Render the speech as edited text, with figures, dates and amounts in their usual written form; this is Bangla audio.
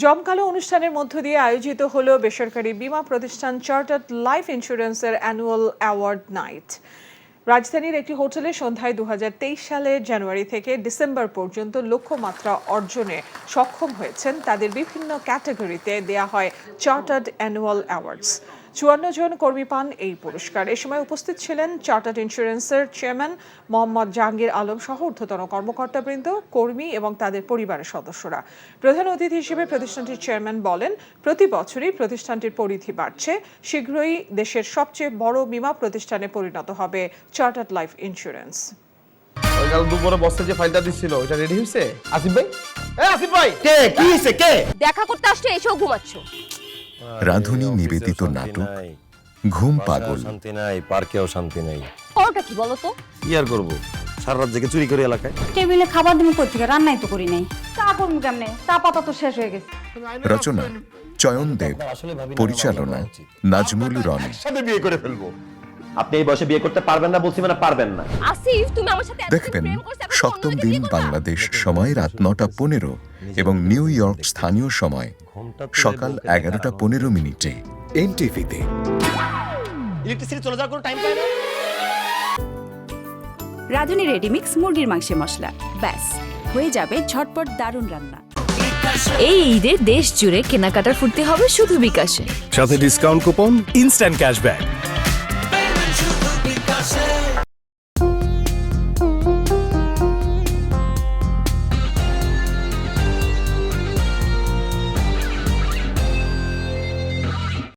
জমকালো অনুষ্ঠানের মধ্য দিয়ে আয়োজিত হলো বেসরকারি বীমা প্রতিষ্ঠান চার্টার্ড লাইফ ইন্স্যুরেন্সের অ্যানুয়াল অ্যাওয়ার্ড নাইট। রাজধানীর একটি হোটেলে সন্ধ্যায় 2023 সালের জানুয়ারি থেকে ডিসেম্বর পর্যন্ত লক্ষ্যমাত্রা অর্জনে সক্ষম হয়েছেন তাদের বিভিন্ন ক্যাটাগরিতে দেয়া হয় চার্টার্ড অ্যানুয়াল অ্যাওয়ার্ডস। 54 জন কর্মী পান এই পুরস্কার। এ সময় উপস্থিত ছিলেন চার্টার্ড ইন্স্যুরেন্সের চেয়ারম্যান মোহাম্মদ জাহাঙ্গীর আলম সহ ঊর্ধ্বতন কর্মকর্তাবৃন্দ, কর্মী এবং তাদের পরিবারের সদস্যরা। প্রধান অতিথি হিসেবে প্রতিষ্ঠানটির চেয়ারম্যান বলেন, প্রতি বছরই প্রতিষ্ঠানটির পরিধি বাড়ছে, শীঘ্রই দেশের সবচেয়ে বড় বীমা প্রতিষ্ঠানে পরিণত হবে চার্টার্ড লাইফ ইন্স্যুরেন্স। ওই কাল দুপুরে বসে যে ফাইলটা দিছিল ওটা রেডি হইছে? আসিফ ভাই, আসিফ ভাই, কে কি হইছে? কে দেখা করতে আসছো, এসেও ঘুমাচ্ছো? রাধুনী নিবেদিত নাটক ঘুম পাগল। শান্তি নাই, পার্কেও শান্তি নাই। ওটা কি বলো তো? কি আর করবো, সারা রাত জেগে চুরি করে এলাকায়। টেবিলে খাবার দিন কই থেকে, রান্নাই তো করি নাই। চা করবো কেমনে? চা পাতা তো শেষ হয়ে গেছে। রচনা চয়ন দেব, পরিচালনা নাজমুল রনি। সাথে বিয়ে করে ফেলবো। আপনি এই বয়সে বিয়ে করতে পারবেন না বলছি, মানে পারবেন না। আসিফ, তুমি আমার সাথে দেখবেন সপ্তম দিন বাংলাদেশ সময় রাত 9:15 এবং নিউ ইয়র্ক স্থানীয় সময় সকাল 11:15 এনটিভিতে। ইলেকট্রিসিটি চলে যাওয়ার কোনো টাইম পায় না। রাধুনী রেডিমিক্স মুরগির মাংসের মশলা, ব্যাস হয়ে যাবে ঝটপট দারুণ রান্না। এই ঈদে দেশ জুড়ে কেনাকাটার ফুর্তি হবে শুধু বিকাশে। সাথে ডিসকাউন্ট কুপন, ইনস্ট্যান্ট ক্যাশব্যাক।